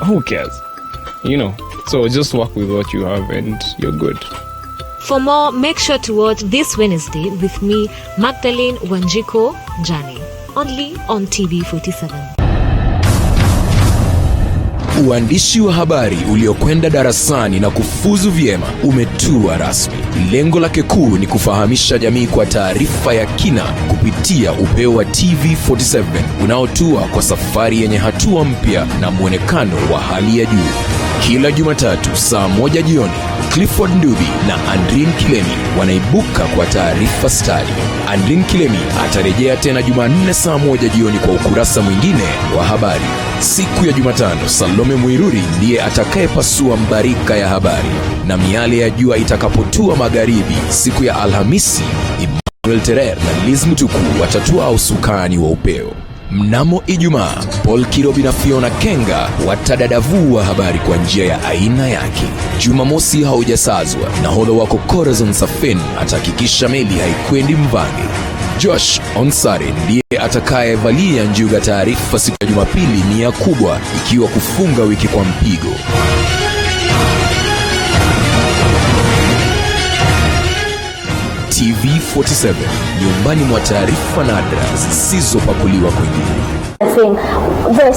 who cares? You know. So just work with what you have and you're good. For more, make sure to watch this Wednesday with me, Magdalene Wanjiko Jani, only on TV47. Uandishi wa habari uliokwenda darasani na kufuzu vyema umetua rasmi. Lengo lake kuu ni kufahamisha jamii kwa taarifa ya kina kupitia upeo wa TV47 unaotua kwa safari yenye hatua mpya na muonekano wa hali ya juu. Kila Jumatatu saa 1 jioni, Clifford Ndubi na Andrin Kilemi wanaibuka kwa taarifa stadi. Andrin Kilemi atarejea tena Jumanne saa 1 jioni kwa ukurasa mwingine wa habari. Siku ya Jumatano, Salome Muiruri ndiye atakayepasua mbarika ya habari. Na miale ya jua itakapotua magharibi siku ya Alhamisi, Emmanuel Terer na Liz Mutuku watatua usukani wa upeo. Mnamo Ijumaa, Paul Kirobi na Fiona Kenga watadadavua habari kwa njia ya aina yake. Jumamosi haujasazwa, nahodha wako Corazon Safin atahakikisha meli haikwendi mvange. Josh Onsare ndiye atakayevalia njuga. Taarifa siku ya Jumapili ni ya kubwa, ikiwa kufunga wiki kwa mpigo. TV47, nyumbani mwa taarifa nadra zisizopakuliwa kwingine. The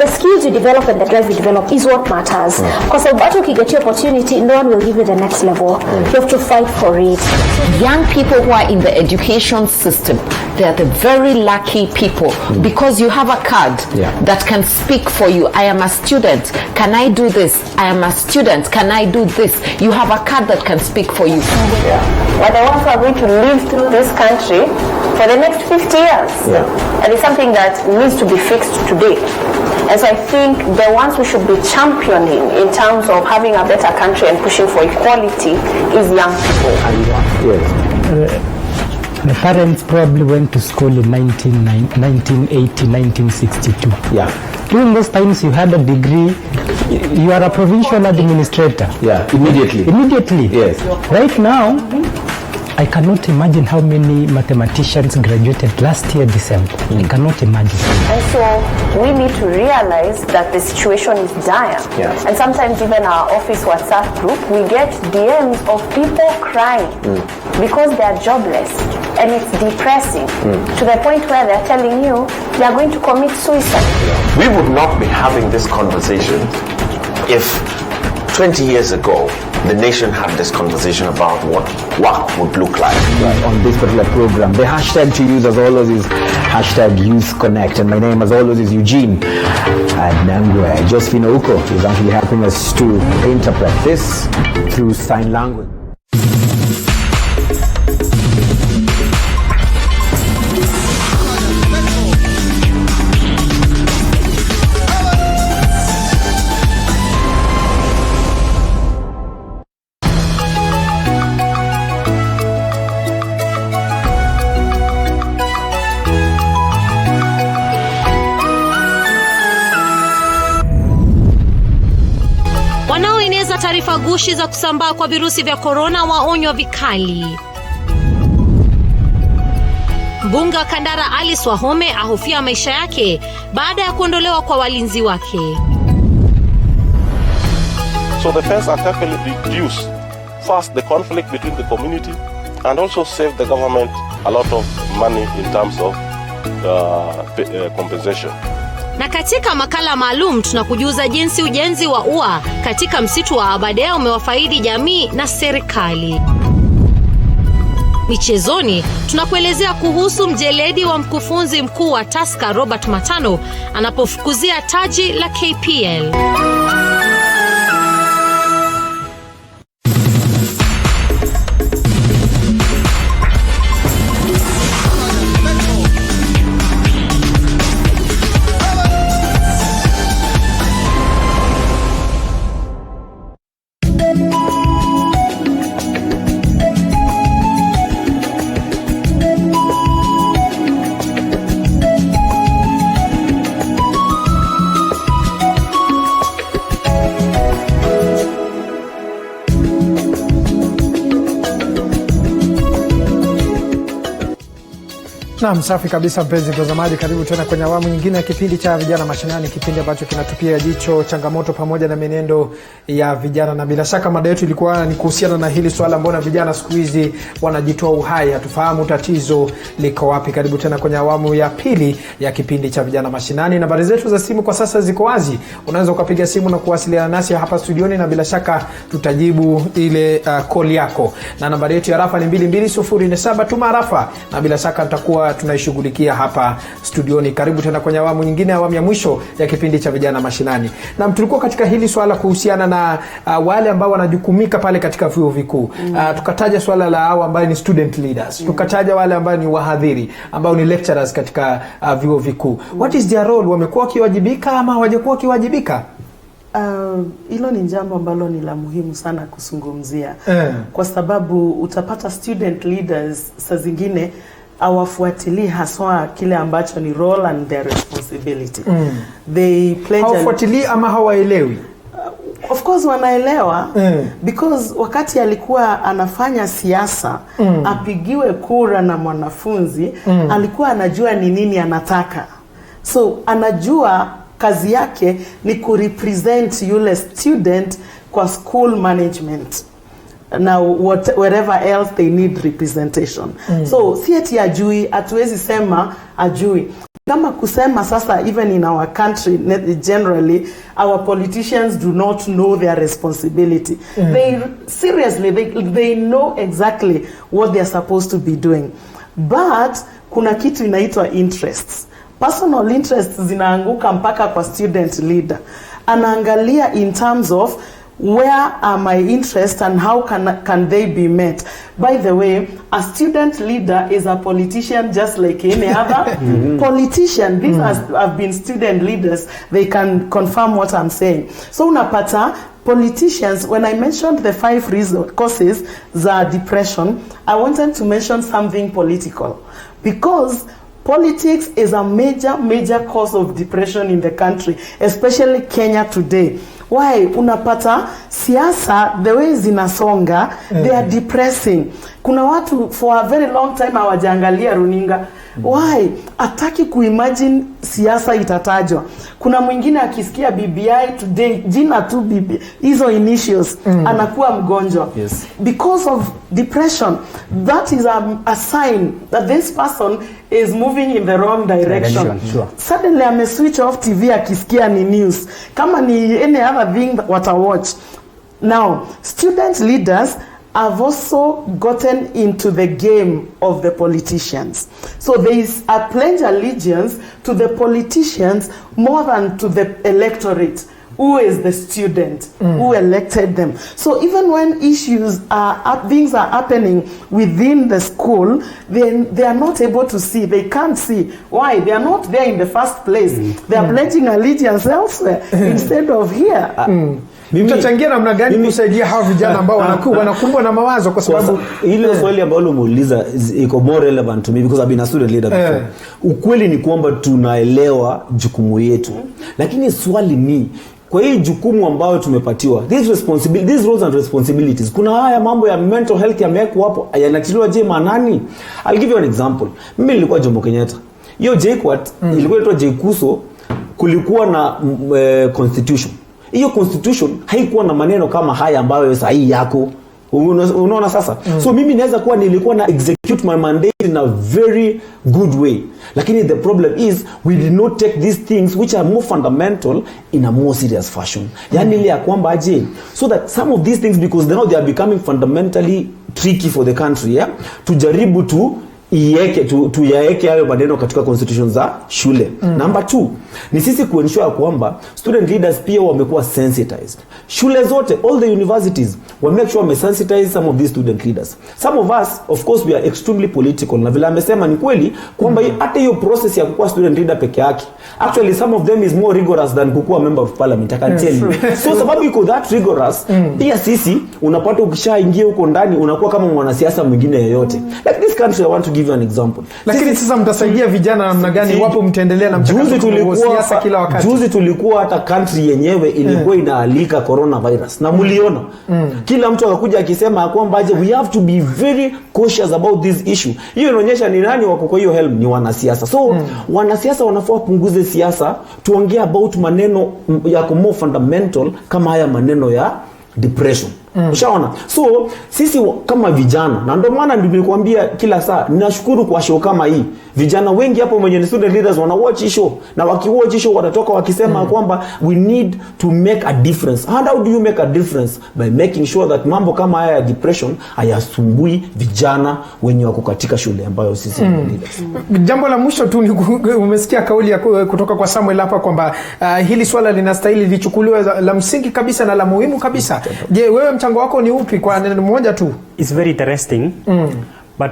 skills you develop and the drive you develop is what matters. Because if you get your opportunity, no one will give you the next level. You have to fight for it. Young people who are in the education system, they are the very lucky people because you have a card that can speak for you. I am a student. Can I do this? I am a student. Can I do this? You have a card that can speak for you. But the ones who are going to live through this country for the next 50 years. And it's something that needs to be fixed today. And so I think the ones we should be championing in terms of having a better country and pushing for equality is young people. The parents probably went to school in 1980, 1962. During those times you had a degree, you are a provincial administrator. Immediately. Yes. Right now, I cannot imagine how many mathematicians graduated last year December. I cannot imagine. And so we need to realize that the situation is dire. And sometimes even our office WhatsApp group, we get DMs of people crying because they are jobless. And it's depressing to the point where they're telling you they are going to commit suicide. We would not be having this conversation if 20 years ago the nation had this conversation about what work would look like. On this particular program, the hashtag to use as always is #YouthConnect, and my name as always is Eugene Nangwe. Josephine Uko is actually helping us to interpret this through sign language. Wanaoeneza taarifa gushi za kusambaa kwa virusi vya korona waonywa vikali. Mbunge wa Kandara Alice Wahome ahofia maisha yake baada ya kuondolewa kwa walinzi wake. So the first are carefully reduce first the conflict between the community and also save the government a lot of money in terms of compensation. Na katika makala maalum tunakujuza jinsi ujenzi wa ua katika msitu wa Aberdare umewafaidi jamii na serikali. Michezoni tunakuelezea kuhusu mjeledi wa mkufunzi mkuu wa Tusker Robert Matano anapofukuzia taji la KPL. Naam, safi kabisa mpenzi mtazamaji, karibu tena kwenye awamu nyingine ya kipindi cha Vijana Mashinani, kipindi ambacho kinatupia jicho changamoto pamoja na menendo ya vijana. Na bila shaka mada yetu ilikuwa ni kuhusiana na hili swala mbona vijana siku hizi wanajitoa uhai, hatufahamu tatizo liko wapi. Karibu tena kwenye awamu ya pili ya kipindi cha Vijana Mashinani. Nambari zetu za simu kwa sasa ziko wazi. Unaweza ukapiga simu na kuwasiliana nasi hapa studioni na bila shaka tutajibu ile call yako. Na nambari yetu ya rafa ni 22047, tuma rafa na bila shaka tutakuwa tunaishughulikia hapa studioni. Karibu tena kwenye awamu nyingine, awamu ya mwisho ya kipindi cha Vijana Mashinani. Na tulikuwa katika hili swala kuhusiana na wale ambao wanajukumika pale katika vyuo vikuu. Tukataja swala la hao ambao ni student leaders. Tukataja wale ambao ni wahadhiri, ambao ni lecturers katika vyuo vikuu. What is their role? Wamekuwa kiwajibika ama hawajakuwa kiwajibika? Hilo ni jambo ambalo ni la muhimu sana kuzungumzia. Kwa sababu utapata student leaders saa zingine hawafuatilii haswa kile ambacho ni role and their responsibility. They pledge hawafuatilii ama hawaelewi. Of course wanaelewa because wakati alikuwa anafanya siasa apigiwe kura na mwanafunzi alikuwa anajua ni nini anataka, so anajua kazi yake ni kurepresent yule student kwa school management na wherever else they need representation. So si ati ajui, hatuwezi sema ajui. Kama kusema sasa, even in our country generally, our politicians do not know their responsibility. They seriously, they know exactly what they are supposed to be doing. But kuna kitu inaitwa interests. Personal interests zinaanguka mpaka kwa student leader. Anaangalia in terms of where are my interests and how can they be met. By the way, a student leader is a politician just like any other politician. These have been student leaders. They can confirm what I'm saying. So unapata politicians, when I mentioned the 5 causes za depression, I wanted to mention something political. Because politics is a major cause of depression in the country, especially Kenya today. Why? Unapata siasa, the way zinasonga, they are depressing. Kuna watu for a very long time hawajaangalia runinga. Why? Ataki kuimagine siasa itatajwa. Kuna mwingine akisikia BBI today, jina tu BBI, hizo initials, anakuwa mgonjwa. Yes. Because of depression. That is a sign that this person is moving in the wrong direction. Sure. Suddenly I'm a switch off TV akisikia ni news. Kama ni any other thing what I watch. Now, student leaders have also gotten into the game of the politicians. So there is a pledge allegiance to the politicians more than to the electorate. Who is the student who elected them? So even when issues things are happening within the school, then they are not able to see. They can't see. Why? They are not there in the first place. They are pledging allegiance elsewhere instead of here. Mtachangia namna gani kusaidia hao vijana ambao wanakumbwa na mawazo, kwa sababu ile swali ambalo umeuliza iko more relevant to me because I've been a student leader before. Ukweli ni kwamba tunaelewa jukumu yetu, lakini swali ni kwa hii jukumu ambayo tumepatiwa, these roles and responsibilities, kuna haya mambo ya mental health yamewekwa hapo, yanatiliwa je manani? I'll give you an example. Mimi nilikuwa Jomo Kenyatta. Hiyo JKUAT ilikuwa inaitwa JKUSO, kulikuwa na constitution. Hiyo constitution haikuwa na maneno kama haya ambayo sahihi yako. Unaona sasa? So mimi naweza kuwa nilikuwa na execute my mandate in a very good way. Lakini the problem is we did not take these things which are more fundamental in a more serious fashion. Yani ile ya kwamba aje, so that some of these things, because now they are becoming fundamentally tricky for the country, yeah? Tujaribu tuyaeke hayo maneno katika constitution za shule. Number 2, ni sisi kuensure kwamba student leaders pia wamekuwa sensitized. Shule zote, all the universities, make sure wamesensitize some of these student leaders. Some of us, of course, we are extremely political. Na vile amesema ni kweli kwamba hata hiyo process ya kuwa student leader peke yake, actually some of them is more rigorous than kuwa member of parliament, I can tell you. So sababu iko that rigorous, pia sisi unapata ukishaingia huko ndani unakuwa kama mwanasiasa mwingine yeyote. Like this country, I want to give you an example. Lakini sasa mtasaidia vijana namna gani wapo mtaendelea na mchakato wa siasa kila wakati? Juzi tulikuwa hata country yenyewe ilikuwa inaalika coronavirus na muliona. Kila mtu akakuja akisema kwamba we have to be very cautious about this issue. Hiyo inaonyesha ni nani wako kwa hiyo helm, ni wanasiasa. So wanasiasa wanafaa punguze siasa, tuongee about maneno yako more fundamental kama haya maneno ya depression. Ushaona? So sisi kama vijana, na ndio maana nilikwambia kila saa ninashukuru kwa show kama hii. Vijana wengi hapo wenye student leaders wana watch show, na wakiwatch show watatoka wakisema kwamba we need to make a difference. And how do you make a difference? By making sure that mambo kama haya ya depression hayasumbui vijana wenye wako katika shule ambayo sisi leaders. Jambo la mwisho tu ni umesikia kauli ya kutoka kwa Samuel hapa kwamba hili swala linastahili lichukuliwe la msingi kabisa na la muhimu kabisa. Je, wewe mchango wako ni upi kwa neno moja tu? It's very interesting. But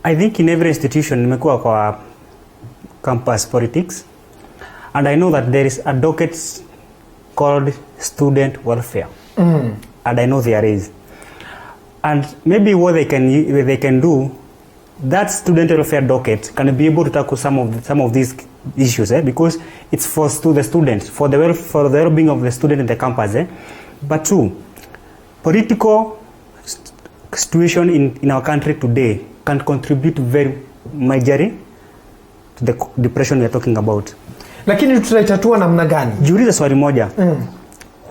I think in every institution nimekuwa kwa campus politics, and I know that there is a docket called student welfare. And I know there is. And maybe what they can do that student welfare docket can be able to tackle some of these issues, because it's for the students, for the well-being of the student in the campus. But two, political situation in our country today can contribute very majorly to the depression we are talking about. Lakini tutaitatua namna gani? Jiulize swali moja.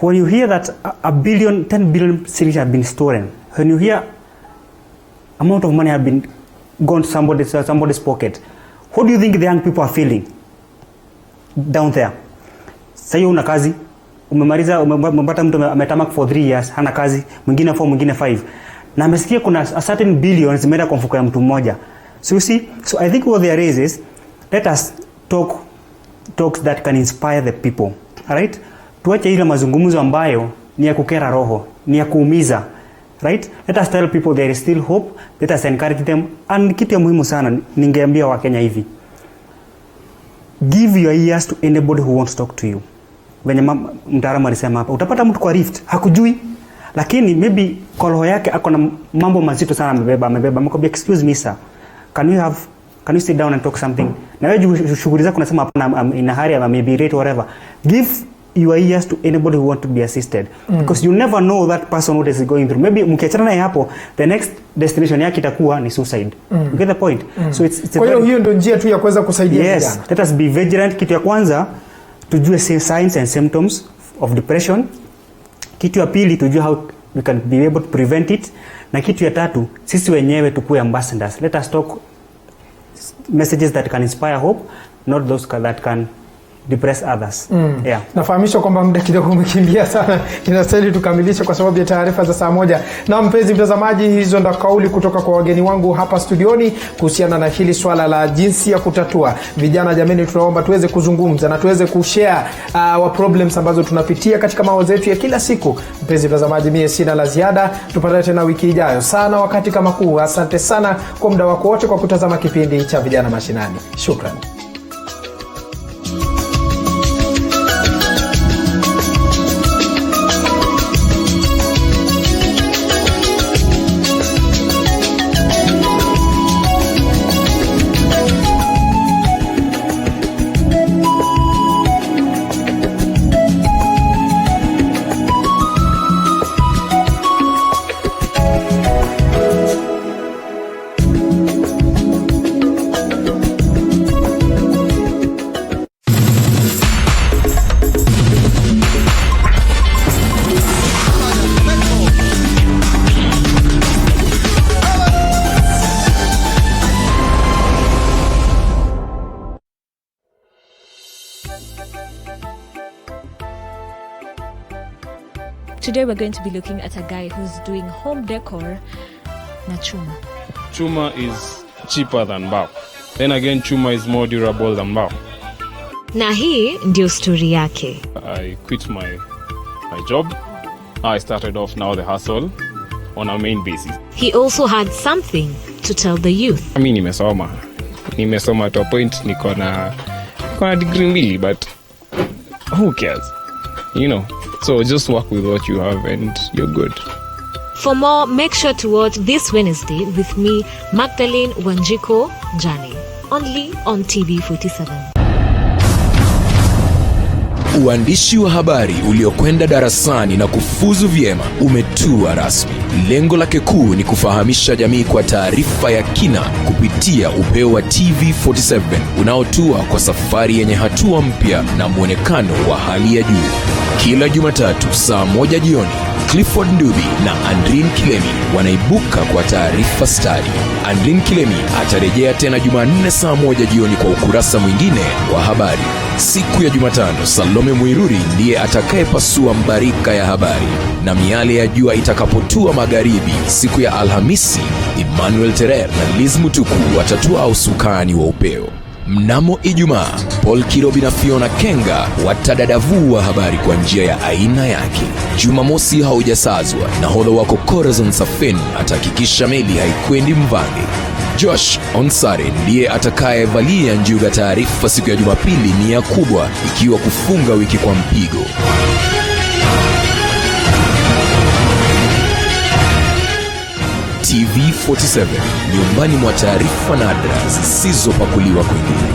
When you hear that 10 billion shillings have been stolen, when you hear amount of money have been gone to somebody's pocket, what do you think the young people are feeling down there? Sasa una kazi, umepata mtu ametamak for 3 years, hana kazi, mwingine 4, mwingine 5. Na amesikia kuna a certain billions zimeenda kwa mfuko ya mtu mmoja. So you see, so I think what there is let us talks that can inspire the people. All right? Tuache ile mazungumzo ambayo ni ya kukera roho, ni ya kuumiza. Right? Let us tell people there is still hope. Let us encourage them. And kitu ya muhimu sana ningeambia Wakenya hivi. Give your ears to anybody who wants to talk to you. Venye mtaalamu alisema hapa, utapata mtu kwa rift, hakujui, lakini maybe kwa roho yake ako na mambo mazito sana amebeba. Mkwambia, excuse me sir, can you sit down and talk something? Na wewe shughuli zako unasema hapana, in a hurry, maybe late, whatever. Give your ears to anybody who want to be assisted, because you never know that person what is going through. Maybe mkiachana naye hapo, the next destination yake itakuwa ni suicide. You get the point? So it's kwa hiyo ndio njia tu ya kuweza kusaidia vijana. Yes, let us be vigilant. Kitu ya kwanza tujue signs and symptoms of depression. Kitu ya pili tujue how we can be able to prevent it, na kitu ya tatu sisi wenyewe tukue ambassadors. Let us talk messages that can inspire hope, not those that can depress others. Yeah. Nafahamisha kwamba muda kidogo umekimbia sana. Inastahili tukamilishe kwa sababu ya taarifa za saa 1. Na mpenzi mtazamaji, hizo ndo kauli kutoka kwa wageni wangu hapa studioni kuhusiana na hili swala la jinsi ya kutatua. Vijana jameni, tunaomba tuweze kuzungumza na tuweze kushare wa problems ambazo tunapitia katika mawazo yetu ya kila siku. Mpenzi mtazamaji, mimi sina la ziada. Tupatane tena wiki ijayo sana wakati kama huu. Asante sana kwa muda wako wote kwa kutazama kipindi cha Vijana Mashinani. Shukrani. Today we're going to be looking at a guy who's doing home decor na chuma. Chuma is cheaper than mbao. Then again, chuma is more durable than mbao. Na hii ndio story yake. I quit my job. I started off now the hustle on a main basis. He also had something to tell the youth. Mimi nimesoma to a point niko na degree mbili, but who cares? You know. So just work with what you have and you're good. For more, make sure to watch this Wednesday with me, Magdalene Wanjiko Jani, only on TV47. Uandishi wa habari uliokwenda darasani na kufuzu vyema umetua rasmi. Lengo lake kuu ni kufahamisha jamii kwa taarifa ya kina kupitia upeo wa TV47 unaotua kwa safari yenye hatua mpya na mwonekano wa hali ya juu. Kila Jumatatu saa 1 jioni, Clifford Ndubi na Andrin Kilemi wanaibuka kwa taarifa stadi. Andrin Kilemi atarejea tena Jumanne saa 1 jioni kwa ukurasa mwingine wa habari. Siku ya Jumatano, Salome Muiruri ndiye atakayepasua mbarika ya habari. Na miale ya jua itakapotua magharibi, siku ya Alhamisi, Emmanuel Terer na Liz Mutuku watatua usukani wa upeo. Mnamo Ijumaa, Paul Kirobi na Fiona Kenga watadadavua habari kwa njia ya aina yake. Jumamosi haujasazwa, nahodha wako Corazon Safen atahakikisha meli haikwendi mvange. Josh Onsare ndiye atakayevalia njuga taarifa siku ya Jumapili nia kubwa ikiwa kufunga wiki kwa mpigo. TV 47, nyumbani mwa taarifa nadra zisizopakuliwa kwingine.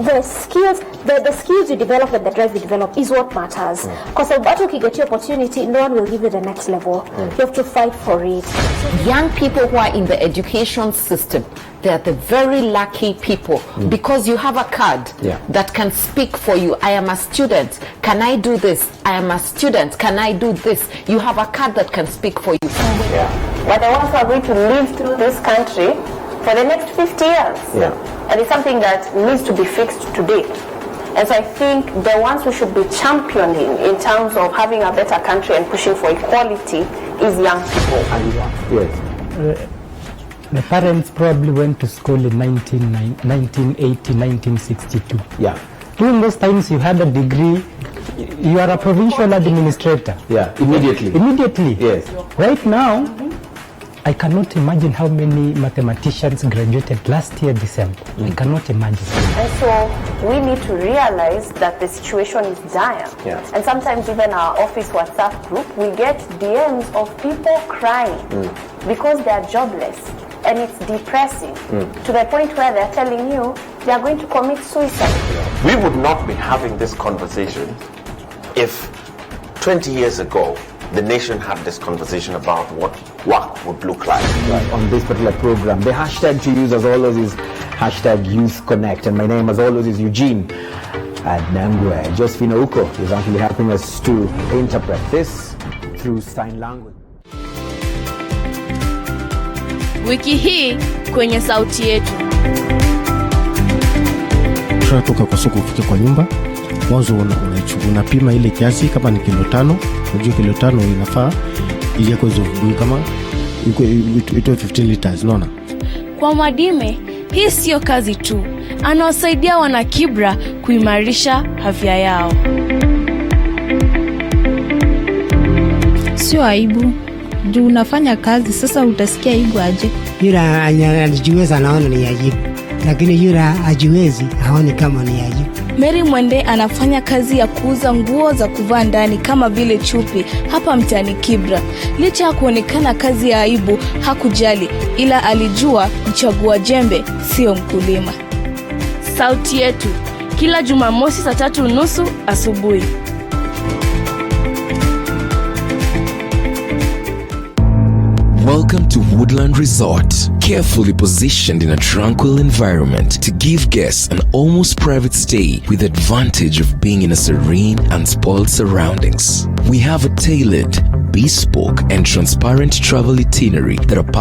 The skills you develop and the drive you develop is what matters. Because about you get your opportunity, no one will give you the next level. You have to fight for it. Young people who are in the education system, they are the very lucky people because you have a card that can speak for you. I am a student. Can I do this? I am a student. Can I do this? You have a card that can speak for you. But the ones who are going to live through this country for the next 50 years. And it's something that needs to be fixed today. And so I think the ones who should be championing in terms of having a better country and pushing for equality is young people. The parents probably went to school in 1980, 1962. During those times you had a degree, you are a provincial administrator. Immediately. Yes. Right now, I cannot imagine how many mathematicians graduated last year December. I cannot imagine. And so we need to realize that the situation is dire. And sometimes even our office WhatsApp group, we get DMs of people crying because they are jobless. And it's depressing to the point where they're telling you they are going to commit suicide. We would not be having this conversation if 20 years ago the nation had this conversation about what work would look like. On this particular program, the hashtag to use as always is hashtag Youth Connect, and my name as always is Eugene Adnangwe. Josephine Uko is actually helping us to interpret this through sign language. Wiki hii kwenye sauti yetu. Tunatoka kwa soko kufika kwa nyumba. Mwanzo unapima ile kiasi kama ni kilo 5, unajua kilo 5 inafaa ili kwa hizo vibuyu kama ito 15 liters, unaona? Kwa Mwadime, hii sio kazi tu. Anawasaidia wana Kibra kuimarisha afya yao. Sio aibu. Juu unafanya kazi, sasa utasikia aibu aje? Yule anajiweza anaona ni aibu, lakini yule hajiwezi haoni kama ni aibu. Mary Mwende anafanya kazi ya kuuza nguo za kuvaa ndani kama vile chupi hapa mtaani Kibra. Licha ya kuonekana kazi ya aibu, hakujali, ila alijua mchagua jembe sio mkulima. Sauti yetu kila Jumamosi saa 3:30 asubuhi. Welcome to Woodland Resort, carefully positioned in a tranquil environment to give guests an almost private stay with the advantage of being in a serene and spoiled surroundings. We have a tailored, bespoke and transparent travel itinerary that are